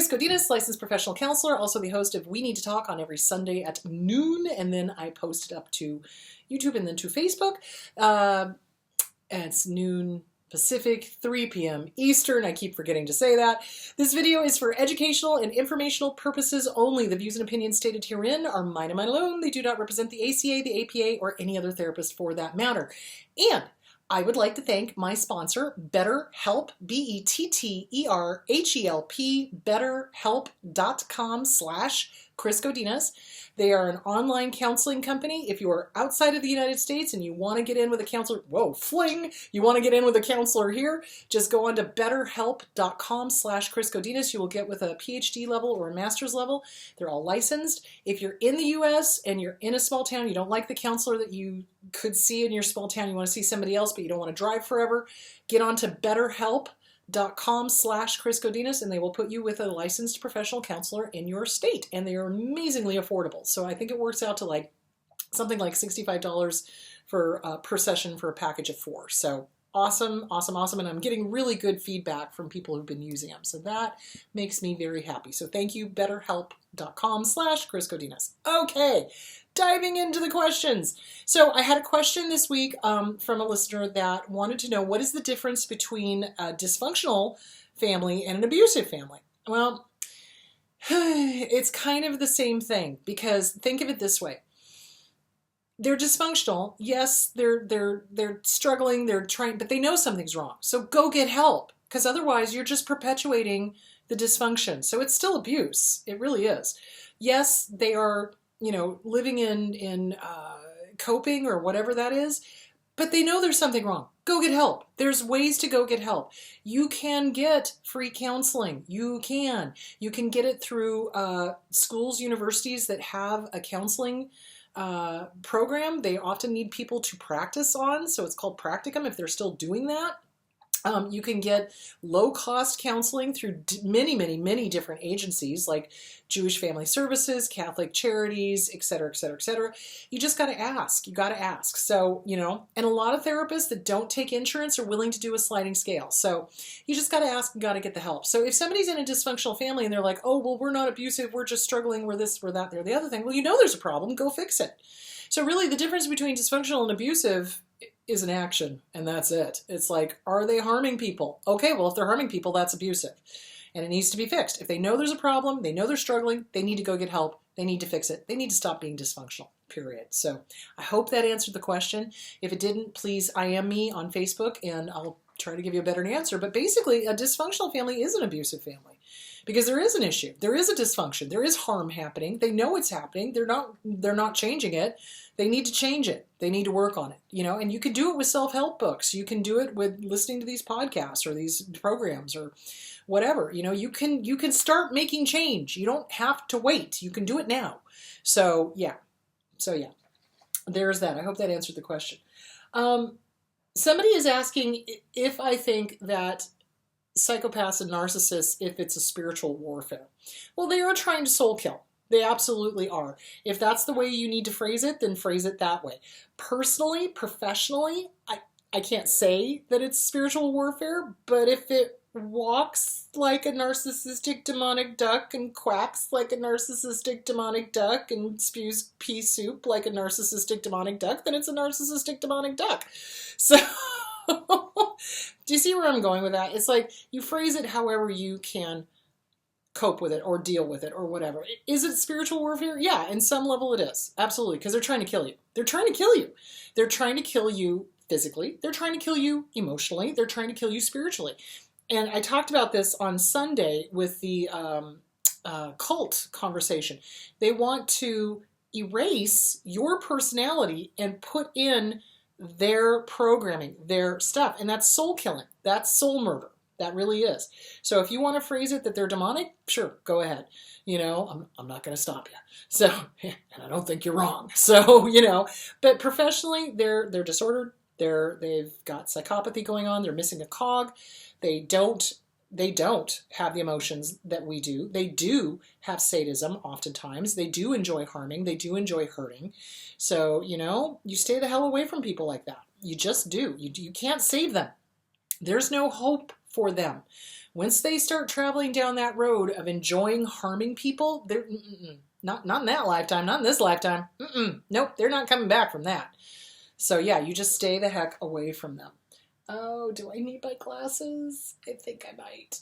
Chris Godinez, licensed professional counselor, also the host of We Need to Talk on every Sunday at noon, and then I post it up to YouTube and then to Facebook. And it's noon Pacific, 3 p.m. Eastern. I keep forgetting to say that. This video is for educational and informational purposes only. The views and opinions stated herein are mine and mine alone. They do not represent the ACA, the APA, or any other therapist for that matter. And I would like to thank my sponsor, BetterHelp, BetterHelp, betterhelp.com/Chris Godinez. They are an online counseling company. If you are outside of the United States and you want to get in with a counselor, you want to get in with a counselor here, just go on to betterhelp.com/Chris Godinez. You will get with a PhD level or a master's level. They're all licensed. If you're in the US and you're in a small town, you don't like the counselor that you could see in your small town, you want to see somebody else, but you don't want to drive forever, get on to betterhelp.com/Chris Godinez, and they will put you with a licensed professional counselor in your state, and they are amazingly affordable. So I think it works out to like something like $65 for per session for a package of 4. So awesome, awesome, awesome, and I'm getting really good feedback from people who've been using them, so that makes me very happy. So thank you, betterhelp.com/Chris Godinez. Okay, diving into the questions. So I had a question this week from a listener that wanted to know, what is the difference between a dysfunctional family and an abusive family? Well, it's kind of the same thing, because think of it this way. They're dysfunctional. Yes, they're struggling, they're trying, but they know something's wrong. So go get help, because otherwise you're just perpetuating the dysfunction. So it's still abuse. It really is. Yes, they are, living in coping or whatever that is, but they know there's something wrong. Go get help. There's ways to go get help. You can get free counseling. You can get it through schools, universities that have a counseling program. They often need people to practice on, so it's called practicum if they're still doing that. You can get low-cost counseling through many, many, many different agencies like Jewish Family Services, Catholic Charities, et cetera, et cetera, et cetera. You just got to ask. You got to ask. So, and a lot of therapists that don't take insurance are willing to do a sliding scale. So you just got to ask and got to get the help. So if somebody's in a dysfunctional family and they're like, oh, well, we're not abusive, we're just struggling, we're this, we're that, they're the other thing. Well, there's a problem. Go fix it. So really the difference between dysfunctional and abusive is an action, and that's it. It's like, are they harming people? Okay, well, if they're harming people, that's abusive, and it needs to be fixed. If they know there's a problem, they know they're struggling, they need to go get help, they need to fix it, they need to stop being dysfunctional, period. So I hope that answered the question. If it didn't, please IM me on Facebook, and I'll try to give you a better answer. But basically, a dysfunctional family is an abusive family, because there is an issue, there is a dysfunction, there is harm happening, they know it's happening, they're not changing it. They need to change it. They need to work on it, and you can do it with self-help books. You can do it with listening to these podcasts or these programs or whatever. You can start making change. You don't have to wait. You can do it now. So yeah, there's that. I hope that answered the question. Somebody is asking if I think that psychopaths and narcissists, if it's a spiritual warfare. Well, they are trying to soul kill. They absolutely are. If that's the way you need to phrase it, then phrase it that way. Personally, professionally, I can't say that it's spiritual warfare, but if it walks like a narcissistic demonic duck and quacks like a narcissistic demonic duck and spews pea soup like a narcissistic demonic duck, then it's a narcissistic demonic duck. So do you see where I'm going with that? It's like you phrase it however you can cope with it or deal with it or whatever. Is it spiritual warfare? Yeah, in some level it is. Absolutely, because they're trying to kill you. They're trying to kill you. They're trying to kill you physically. They're trying to kill you emotionally. They're trying to kill you spiritually. And I talked about this on Sunday with the cult conversation. They want to erase your personality and put in their programming, their stuff. And that's soul killing. That's soul murder. That really is. So if you want to phrase it that they're demonic, sure, go ahead. I'm not going to stop you. So, and I don't think you're wrong. So, but professionally, they're disordered. They've got psychopathy going on. They're missing a cog. They don't have the emotions that we do. They do have sadism oftentimes. They do enjoy harming. They do enjoy hurting. So, you stay the hell away from people like that. You just do. You can't save them. There's no hope for them. Once they start traveling down that road of enjoying harming people, they're not in that lifetime, not in this lifetime. Nope, they're not coming back from that. So yeah, you just stay the heck away from them. Oh, do I need my glasses? I think I might.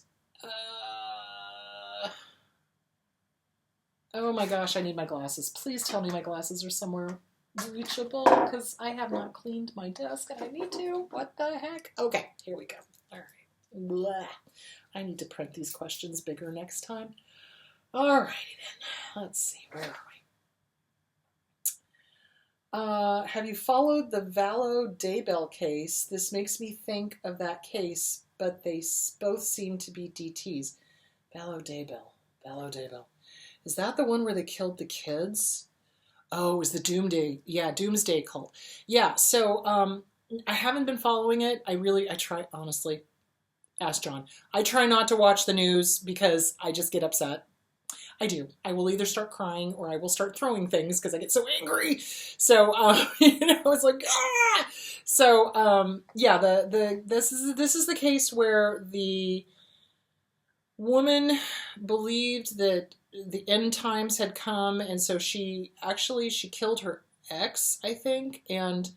Oh my gosh, I need my glasses. Please tell me my glasses are somewhere reachable, because I have not cleaned my desk and I need to. What the heck? Okay, here we go. All right. Blah. I need to print these questions bigger next time. All righty then. Let's see. Where are we? Have you followed the Vallow Daybell case? This makes me think of that case, but they both seem to be DTs. Vallow Daybell. Vallow Daybell. Is that the one where they killed the kids? Oh, it was the Doomsday cult. Yeah, so I haven't been following it. I try, honestly, ask John. I try not to watch the news because I just get upset. I do. I will either start crying or I will start throwing things because I get so angry. So, it's like, ah! So, yeah, this is the case where the woman believed that the end times had come, and so she killed her ex, I think, and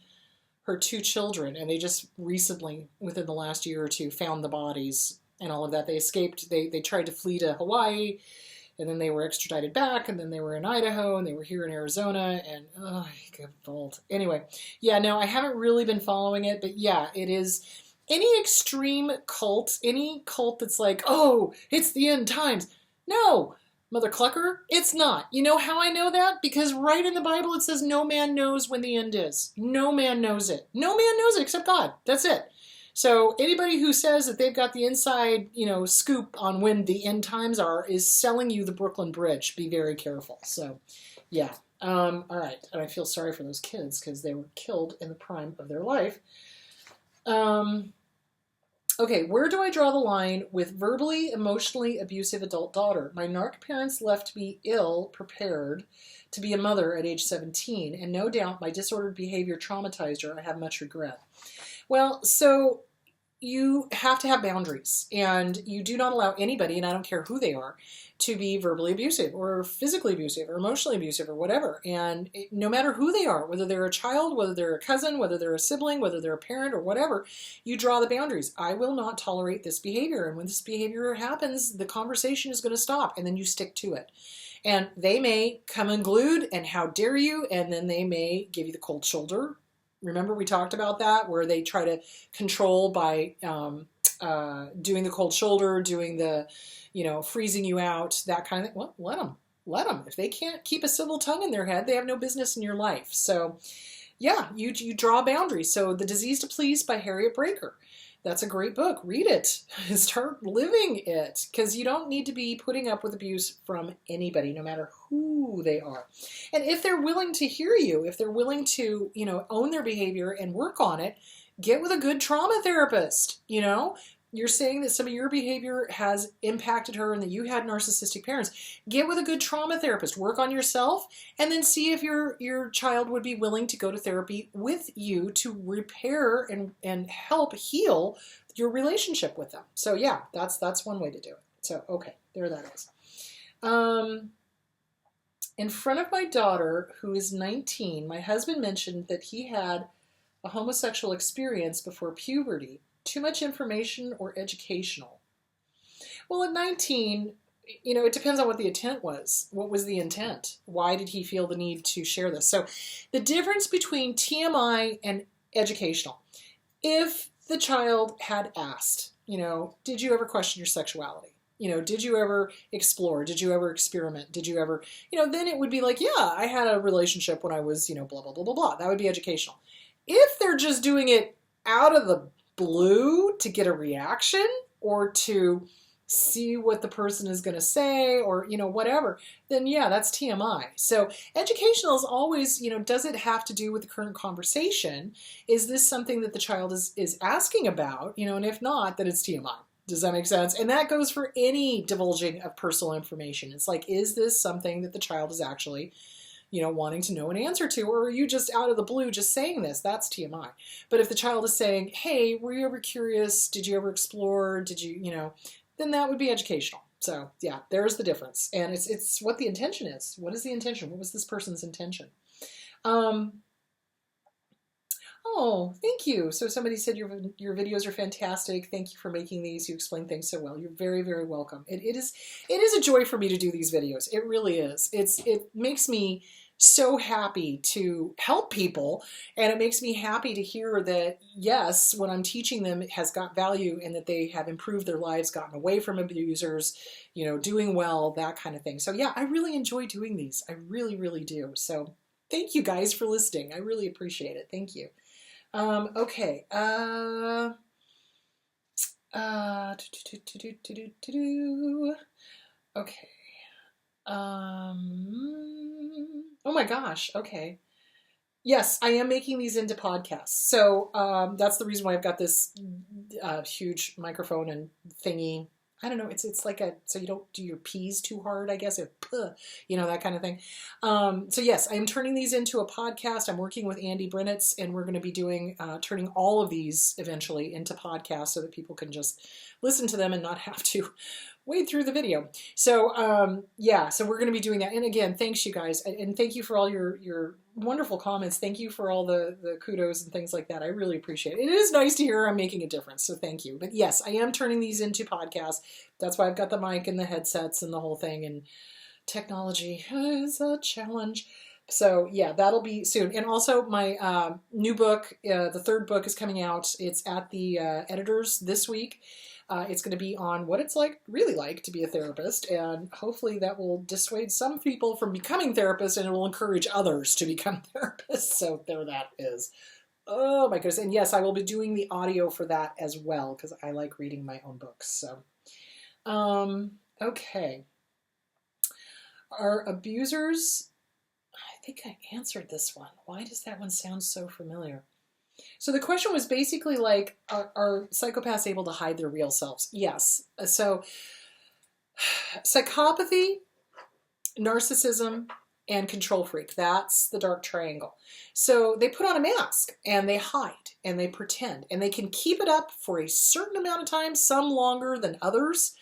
her 2 children, and they just recently, within the last year or two, found the bodies and all of that. They escaped. They tried to flee to Hawaii, and then they were extradited back, and then they were in Idaho, and they were here in Arizona, and good fault. Anyway, yeah, no, I haven't really been following it, but yeah, it is. Any extreme cult, any cult that's like, oh, it's the end times. No, Mother Clucker, it's not. You know how I know that? Because right in the Bible it says no man knows when the end is. No man knows it. No man knows it except God. That's it. So anybody who says that they've got the inside, scoop on when the end times are is selling you the Brooklyn Bridge. Be very careful. So, yeah. All right. And I feel sorry for those kids because they were killed in the prime of their life. Okay, where do I draw the line with verbally, emotionally abusive adult daughter? My narc parents left me ill-prepared to be a mother at age 17, and no doubt my disordered behavior traumatized her. I have much regret. Well, so you have to have boundaries, and you do not allow anybody, and I don't care who they are, to be verbally abusive or physically abusive or emotionally abusive or whatever. And no matter who they are, whether they're a child, whether they're a cousin, whether they're a sibling, whether they're a parent or whatever, you draw the boundaries. I will not tolerate this behavior. And when this behavior happens, the conversation is going to stop, and then you stick to it. And they may come unglued and how dare you, and then they may give you the cold shoulder. Remember we talked about that, where they try to control by doing the cold shoulder, doing the, freezing you out, that kind of thing. Well, let them. If they can't keep a civil tongue in their head, they have no business in your life. So, yeah, you draw boundaries. So, The Disease to Please by Harriet Breaker. That's a great book. Read it. Start living it, because you don't need to be putting up with abuse from anybody, no matter who they are. And if they're willing to hear you, if they're willing to, own their behavior and work on it, get with a good trauma therapist. You're saying that some of your behavior has impacted her and that you had narcissistic parents. Get with a good trauma therapist. Work on yourself, and then see if your child would be willing to go to therapy with you to repair and help heal your relationship with them. So yeah, that's one way to do it. So okay, there that is. In front of my daughter, who is 19, my husband mentioned that he had a homosexual experience before puberty. Too much information or educational? Well, at 19, it depends on what the intent was. What was the intent? Why did he feel the need to share this? So the difference between TMI and educational. If the child had asked, did you ever question your sexuality? Did you ever explore? Did you ever experiment? Did you ever, then it would be like, yeah, I had a relationship when I was, blah, blah, blah, blah, blah. That would be educational. If they're just doing it out of the blue to get a reaction or to see what the person is going to say or, whatever, then yeah, that's TMI. So educational is always, does it have to do with the current conversation? Is this something that the child is asking about? And if not, then it's TMI. Does that make sense? And that goes for any divulging of personal information. It's like, is this something that the child is actually wanting to know an answer to, or are you just out of the blue just saying this? That's TMI. But if the child is saying, hey, were you ever curious? Did you ever explore? Did you, then that would be educational. So yeah, there's the difference. And it's what the intention is. What is the intention? What was this person's intention? Oh, thank you. So somebody said your videos are fantastic. Thank you for making these. You explain things so well. You're very, very welcome. It is a joy for me to do these videos. It really is. It makes me so happy to help people, and it makes me happy to hear that, yes, what I'm teaching them has got value and that they have improved their lives, gotten away from abusers, doing well, that kind of thing. So yeah, I really enjoy doing these. I really, really do. So thank you guys for listening. I really appreciate it. Thank you. Okay. Okay. Oh my gosh. Okay. Yes, I am making these into podcasts. So that's the reason why I've got this huge microphone and thingy. I don't know. It's like so you don't do your P's too hard, I guess. That kind of thing. So yes, I am turning these into a podcast. I'm working with Andy Brennitz, and we're going to be doing turning all of these eventually into podcasts so that people can just listen to them and not have to wade through the video. So yeah, so we're going to be doing that. And again, thanks you guys, and thank you for all your wonderful comments. Thank you for all the kudos and things like that. I really appreciate it. It is nice to hear I'm making a difference, so thank you. But yes, I am turning these into podcasts. That's why I've got the mic and the headsets and the whole thing, and technology is a challenge. So yeah, that'll be soon. And also my new book, the third book is coming out. It's at the editors this week. It's going to be on what it's really like to be a therapist, and hopefully that will dissuade some people from becoming therapists, and it will encourage others to become therapists. So there that is. Oh my goodness. And yes, I will be doing the audio for that as well, because I like reading my own books. So, okay. Are abusers... I think I answered this one. Why does that one sound so familiar? So the question was basically are psychopaths able to hide their real selves? Yes. So psychopathy, narcissism, and control freak, that's the dark triangle. So they put on a mask and they hide and they pretend, and they can keep it up for a certain amount of time, some longer than others.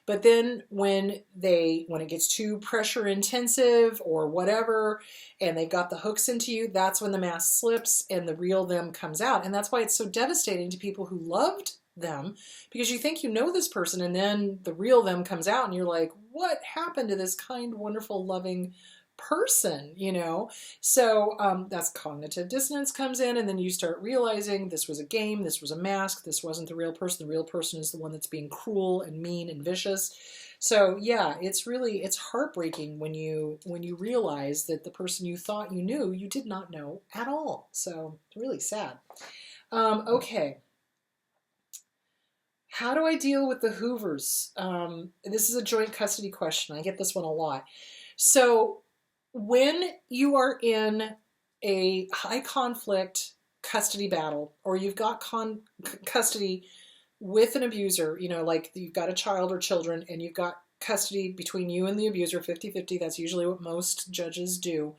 But then when it gets too pressure intensive or whatever, and they've got the hooks into you, that's when the mask slips and the real them comes out. And that's why it's so devastating to people who loved them, because you think you know this person, and then the real them comes out and you're like, what happened to this kind, wonderful, loving person, So that's cognitive dissonance comes in, and then you start realizing this was a game, this was a mask, this wasn't the real person. The real person is the one that's being cruel and mean and vicious. So yeah, it's heartbreaking when you realize that the person you thought you knew, you did not know at all. So it's really sad. Okay. How do I deal with the hoovers? This is a joint custody question. I get this one a lot. So when you are in a high conflict custody battle, or you've got custody with an abuser, like you've got a child or children, and you've got custody between you and the abuser, 50-50, that's usually what most judges do,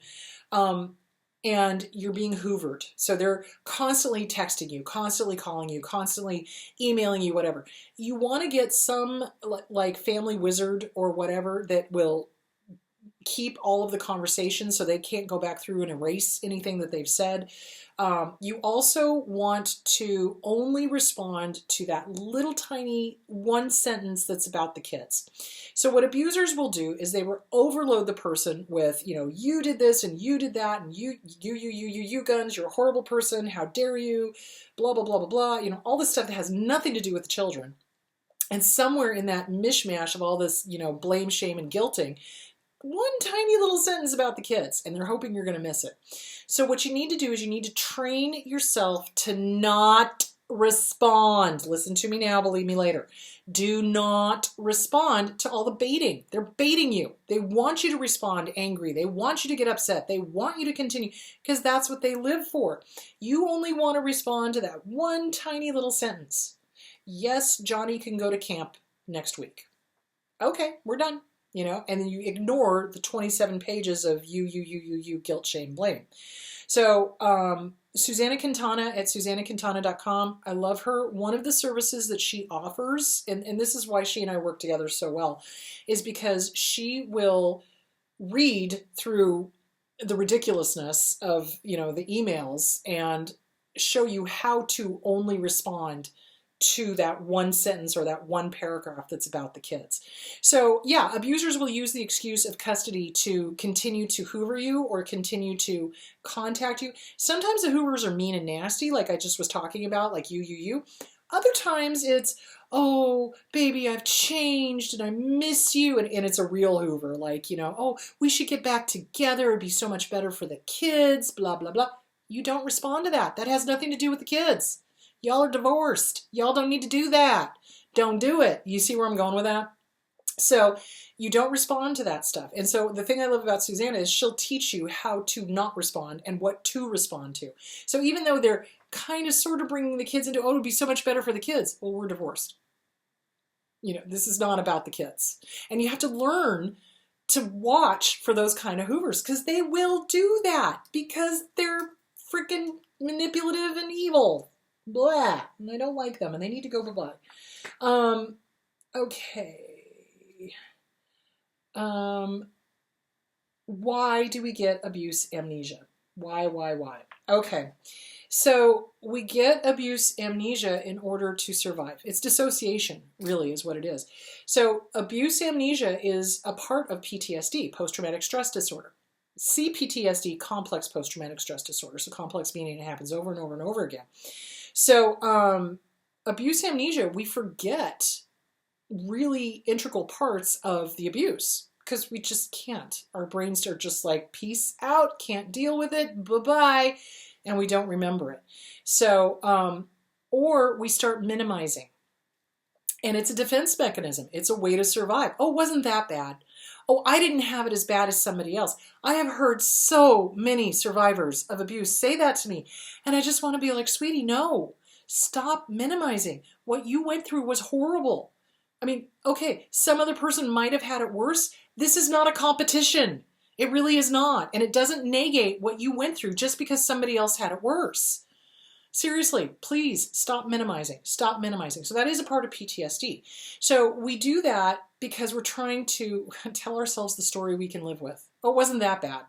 and you're being hoovered. So they're constantly texting you, constantly calling you, constantly emailing you, whatever. You want to get some like family wizard or whatever that will keep all of the conversations so they can't go back through and erase anything that they've said. You also want to only respond to that little tiny one sentence that's about the kids. So what abusers will do is they will overload the person with, you did this and you did that, and you guns, you're a horrible person, how dare you, blah, blah, blah, blah, blah, all this stuff that has nothing to do with the children. And somewhere in that mishmash of all this, blame, shame, and guilting, one tiny little sentence about the kids, and they're hoping you're going to miss it. So what you need to do is you need to train yourself to not respond. Listen to me now, believe me later. Do not respond to all the baiting. They're baiting you. They want you to respond angry. They want you to get upset. They want you to continue, because that's what they live for. You only want to respond to that one tiny little sentence. Yes, Johnny can go to camp next week. Okay, we're done. And then you ignore the 27 pages of you, guilt, shame, blame. So Susanna Quintana at SusannaQuintana.com. I love her. One of the services that she offers, and this is why she and I work together so well, is because she will read through the ridiculousness of, the emails and show you how to only respond to that one sentence or that one paragraph that's about the kids. So yeah, abusers will use the excuse of custody to continue to hoover you or continue to contact you. Sometimes the hoovers are mean and nasty, like I just was talking about, like you. Other times it's, oh, baby, I've changed and I miss you. And it's a real hoover, like, oh, we should get back together. It'd be so much better for the kids, blah, blah, blah. You don't respond to that. That has nothing to do with the kids. Y'all are divorced. Y'all don't need to do that. Don't do it. You see where I'm going with that? So you don't respond to that stuff. And so the thing I love about Susanna is she'll teach you how to not respond and what to respond to. So even though they're kind of sort of bringing the kids into, oh, it'd be so much better for the kids. Well, we're divorced. This is not about the kids. And you have to learn to watch for those kind of hoovers because they will do that because they're freaking manipulative and evil. Blah. And I don't like them and they need to go bye-bye. Okay. Why do we get abuse amnesia? Why? Okay. So we get abuse amnesia in order to survive. It's dissociation, really, is what it is. So abuse amnesia is a part of PTSD, post-traumatic stress disorder. CPTSD, complex post-traumatic stress disorder. So complex meaning it happens over and over and over again. So abuse amnesia, we forget really integral parts of the abuse because we just can't. Our brains are just like, peace out, can't deal with it, bye-bye, and we don't remember it. So, or we start minimizing. And it's a defense mechanism. It's a way to survive. Oh, wasn't that bad? Oh, I didn't have it as bad as somebody else. I have heard so many survivors of abuse say that to me. And I just want to be like, sweetie, no, stop minimizing. What you went through was horrible. I mean, okay, some other person might have had it worse. This is not a competition. It really is not. And it doesn't negate what you went through just because somebody else had it worse. Seriously, please stop minimizing. Stop minimizing. So that is a part of PTSD. So we do that because we're trying to tell ourselves the story we can live with. Oh, it wasn't that bad.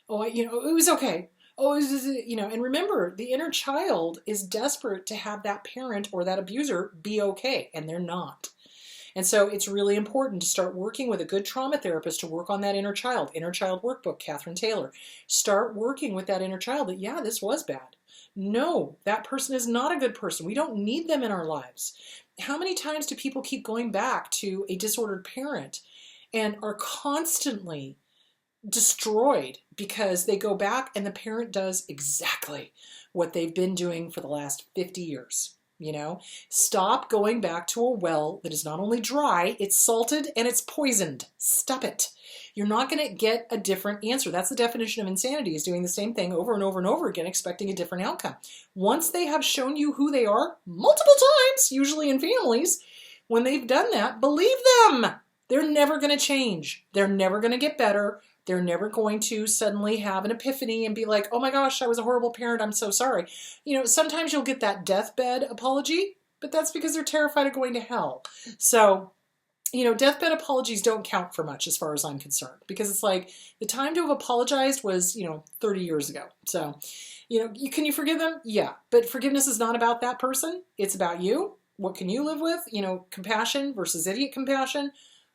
Oh, it was okay. Oh, and remember, the inner child is desperate to have that parent or that abuser be okay, and they're not. And so it's really important to start working with a good trauma therapist to work on that inner child workbook, Catherine Taylor. Start working with that inner child that, yeah, this was bad. No, that person is not a good person. We don't need them in our lives. How many times do people keep going back to a disordered parent and are constantly destroyed because they go back and the parent does exactly what they've been doing for the last 50 years? Stop going back to a well that is not only dry, it's salted and it's poisoned. Stop it. You're not going to get a different answer. That's the definition of insanity, is doing the same thing over and over and over again, expecting a different outcome. Once they have shown you who they are, multiple times, usually in families, when they've done that, believe them. They're never going to change. They're never going to get better. They're never going to suddenly have an epiphany and be like, oh my gosh, I was a horrible parent. I'm so sorry. Sometimes you'll get that deathbed apology, but that's because they're terrified of going to hell. So, deathbed apologies don't count for much as far as I'm concerned, because it's like the time to have apologized was, 30 years ago. So, can you forgive them? Yeah. But forgiveness is not about that person. It's about you. What can you live with? Compassion versus idiot compassion.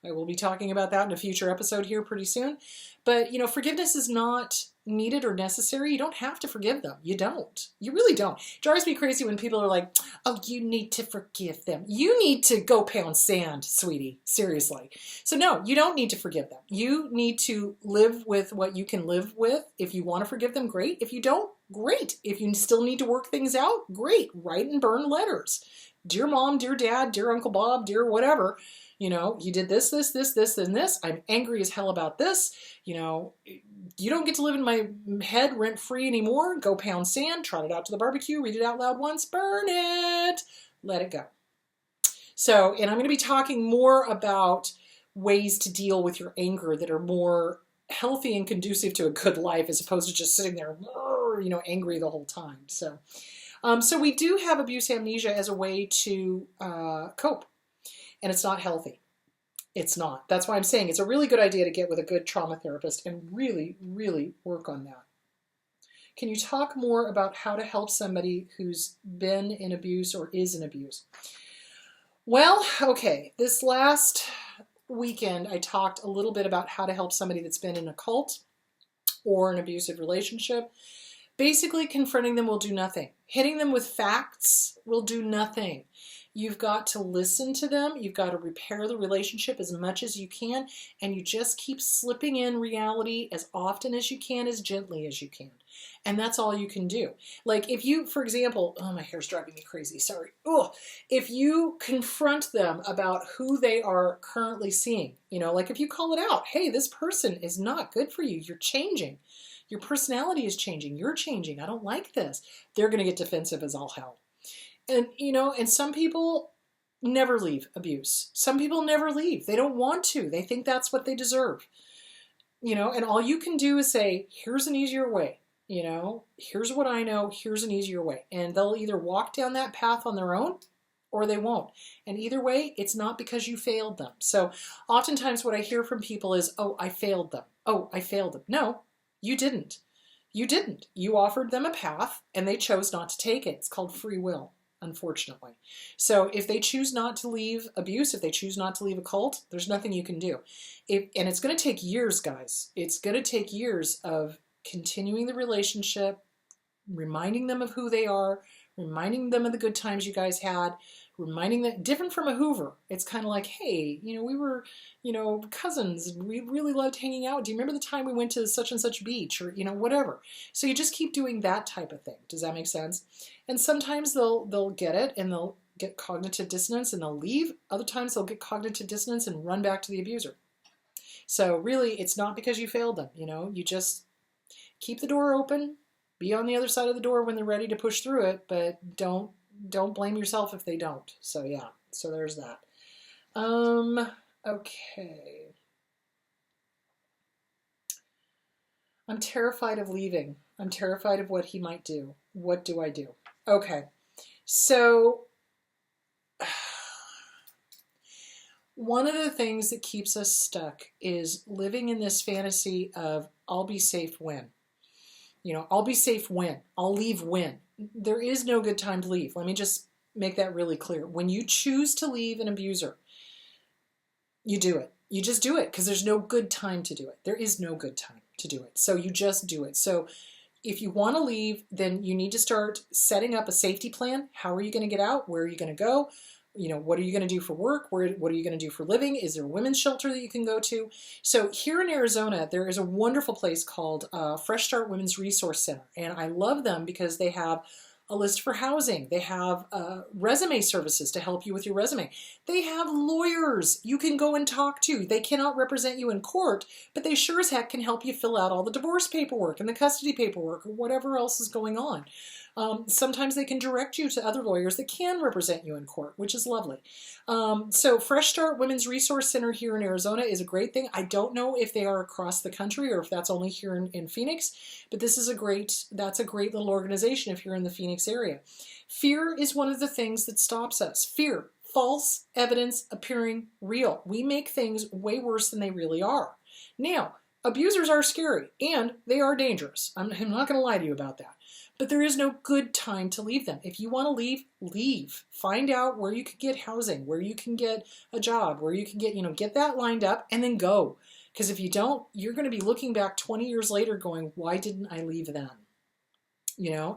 I will be talking about that in a future episode here pretty soon. But, forgiveness is not needed or necessary. You don't have to forgive them. You don't. You really don't. It drives me crazy when people are like, oh, you need to forgive them. You need to go pound sand, sweetie. Seriously. So no, you don't need to forgive them. You need to live with what you can live with. If you want to forgive them, great. If you don't, great. If you still need to work things out, great. Write and burn letters. Dear mom, dear dad, dear Uncle Bob, dear whatever. You did this, and this. I'm angry as hell about this. You don't get to live in my head rent-free anymore. Go pound sand, trot it out to the barbecue, read it out loud once, burn it, let it go. So, and I'm going to be talking more about ways to deal with your anger that are more healthy and conducive to a good life, as opposed to just sitting there, were, angry the whole time. So, so we do have abuse amnesia as a way to cope, and it's not healthy. It's not. That's why I'm saying it's a really good idea to get with a good trauma therapist and really, really work on that. Can you talk more about how to help somebody who's been in abuse or is in abuse? Well, okay, this last weekend I talked a little bit about how to help somebody that's been in a cult or an abusive relationship. Basically, confronting them will do nothing. Hitting them with facts will do nothing. You've got to listen to them. You've got to repair the relationship as much as you can, and you just keep slipping in reality as often as you can, as gently as you can. And that's all you can do. Like if you, for example, oh, my hair's driving me crazy, sorry. Oh, if you confront them about who they are currently seeing, like if you call it out, hey, this person is not good for you. You're changing. Your personality is changing. You're changing. I don't like this. They're going to get defensive as all hell. And, and some people never leave abuse. Some people never leave. They don't want to. They think that's what they deserve. And all you can do is say, here's an easier way. Here's what I know. Here's an easier way. And they'll either walk down that path on their own or they won't. And either way, it's not because you failed them. So oftentimes what I hear from people is, oh, I failed them. Oh, I failed them. No, you didn't. You didn't. You offered them a path and they chose not to take it. It's called free will, unfortunately. So if they choose not to leave abuse, if they choose not to leave a cult, there's nothing you can do. And it's going to take years, guys. It's going to take years of continuing the relationship, reminding them of who they are, reminding them of the good times you guys had, reminding them, different from a hoover. It's kind of like, hey, we were, cousins. We really loved hanging out. Do you remember the time we went to such and such beach or, whatever. So you just keep doing that type of thing. Does that make sense? And sometimes they'll get it and they'll get cognitive dissonance and they'll leave. Other times they'll get cognitive dissonance and run back to the abuser. So really, it's not because you failed them. You just keep the door open, be on the other side of the door when they're ready to push through it, but don't blame yourself if they don't. So yeah, so there's that. Okay. I'm terrified of leaving. I'm terrified of what he might do. What do I do? Okay. So one of the things that keeps us stuck is living in this fantasy of I'll be safe when. I'll be safe when. I'll leave when. There is no good time to leave. Let me just make that really clear. When you choose to leave an abuser, you do it. You just do it because there's no good time to do it. There is no good time to do it. So you just do it. So if you want to leave, then you need to start setting up a safety plan. How are you going to get out? Where are you going to go? What are you going to do for work? What are you going to do for living? Is there a women's shelter that you can go to? So here in Arizona, there is a wonderful place called Fresh Start Women's Resource Center. And I love them because they have a list for housing. They have resume services to help you with your resume. They have lawyers you can go and talk to. They cannot represent you in court, but they sure as heck can help you fill out all the divorce paperwork and the custody paperwork or whatever else is going on. Sometimes they can direct you to other lawyers that can represent you in court, which is lovely. So Fresh Start Women's Resource Center here in Arizona is a great thing. I don't know if they are across the country or if that's only here in Phoenix, but that's a great little organization if you're in the Phoenix area. Fear is one of the things that stops us. Fear, false evidence appearing real. We make things way worse than they really are. Now, abusers are scary and they are dangerous. I'm not going to lie to you about that. But there is no good time to leave them. If you want to leave, leave. Find out where you can get housing, where you can get a job, where you can get that lined up and then go. Because if you don't, you're going to be looking back 20 years later going, why didn't I leave then?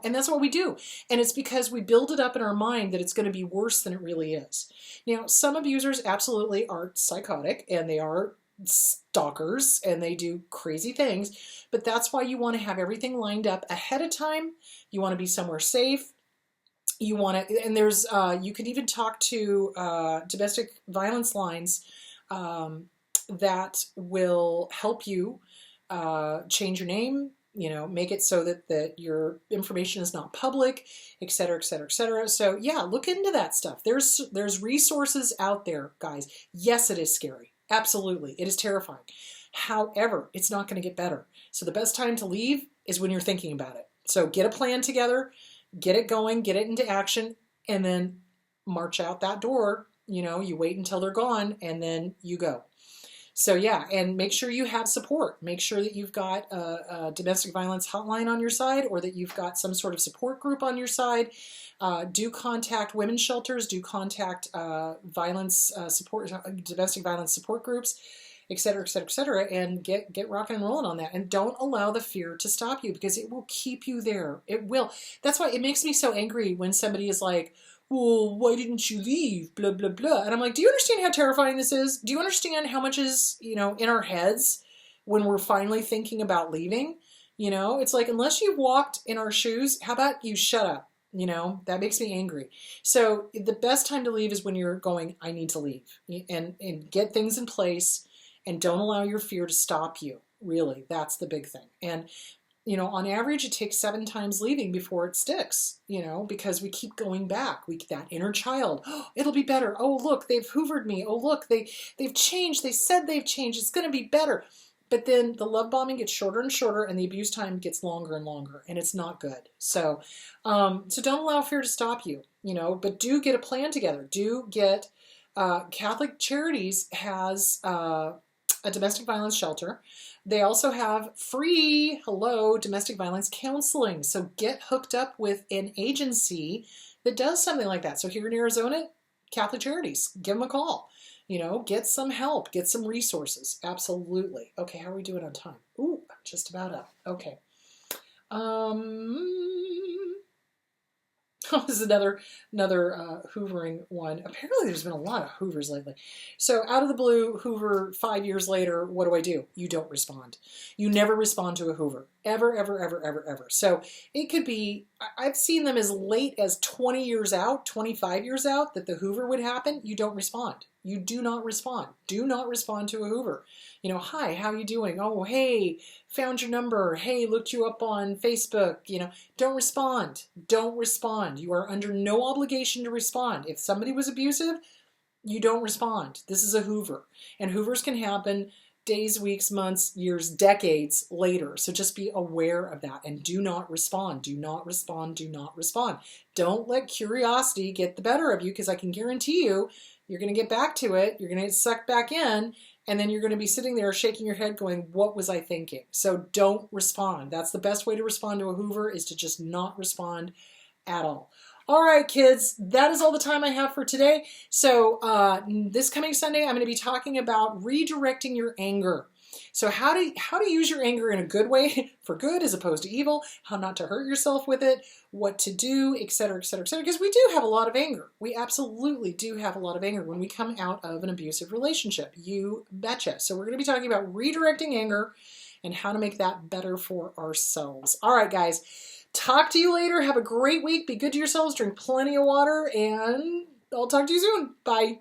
And that's what we do. And it's because we build it up in our mind that it's going to be worse than it really is. Now, some abusers absolutely are psychotic and they are stalkers and they do crazy things, but that's why you want to have everything lined up ahead of time. You want to be somewhere safe. You want to, and there's, you could even talk to domestic violence lines that will help you change your name, make it so that your information is not public, et cetera, et cetera, et cetera. So yeah, look into that stuff. There's resources out there, guys. Yes, it is scary. Absolutely. It is terrifying. However, it's not going to get better. So the best time to leave is when you're thinking about it. So get a plan together, get it going, get it into action, and then march out that door. You know, you wait until they're gone and then you go. So yeah, and make sure you have support. Make sure that you've got a domestic violence hotline on your side, or that you've got some sort of support group on your side. Do contact women's shelters. Do contact violence support, domestic violence support groups, et cetera, et cetera, et cetera, and get rocking and rolling on that. And don't allow the fear to stop you, because it will keep you there. It will. That's why it makes me so angry when somebody is like, well, why didn't you leave? Blah, blah, blah. And I'm like, do you understand how terrifying this is? Do you understand how much is, you know, in our heads when we're finally thinking about leaving? You know, it's like, unless you've walked in our shoes, how about you shut up? You know, that makes me angry. So the best time to leave is when you're going, I need to leave, and get things in place, and don't allow your fear to stop you. Really, that's the big thing. And you know, on average, it takes 7 times leaving before it sticks, you know, because we keep going back. That inner child, oh, it'll be better. Oh, look, they've hoovered me. Oh, look, they've changed. They said they've changed. It's going to be better. But then the love bombing gets shorter and shorter, and the abuse time gets longer and longer, and it's not good. So, so don't allow fear to stop you, you know, but do get a plan together. Do get, Catholic Charities has a domestic violence shelter. They also have free, domestic violence counseling. So get hooked up with an agency that does something like that. So here in Arizona, Catholic Charities, give them a call. You know, get some help, get some resources. Absolutely. Okay, how are we doing on time? Ooh, just about up. Okay. Oh, this is another hoovering one. Apparently there's been a lot of hoovers lately. So out of the blue, hoover 5 years later, what do? You don't respond. You never respond to a hoover. Ever, ever, ever, ever, ever. So it could be, I've seen them as late as 20 years out, 25 years out, that the hoover would happen. You don't respond. You do not respond. Do not respond to a hoover. You know, hi, how you doing? Oh, hey, found your number. Hey, looked you up on Facebook. You know, don't respond. Don't respond. You are under no obligation to respond. If somebody was abusive, you don't respond. This is a hoover. And hoovers can happen days, weeks, months, years, decades later. So just be aware of that and do not respond. Do not respond. Do not respond. Don't let curiosity get the better of you, because I can guarantee you, you're going to get back to it. You're going to get sucked back in. And then you're going to be sitting there shaking your head going, what was I thinking? So don't respond. That's the best way to respond to a hoover, is to just not respond at all. All right, kids, that is all the time I have for today. So this coming Sunday, I'm going to be talking about redirecting your anger. So how to use your anger in a good way, for good as opposed to evil, how not to hurt yourself with it, what to do, et cetera, et cetera, et cetera. Because we do have a lot of anger. We absolutely do have a lot of anger when we come out of an abusive relationship. You betcha. So we're going to be talking about redirecting anger and how to make that better for ourselves. All right, guys. Talk to you later. Have a great week. Be good to yourselves. Drink plenty of water, and I'll talk to you soon. Bye.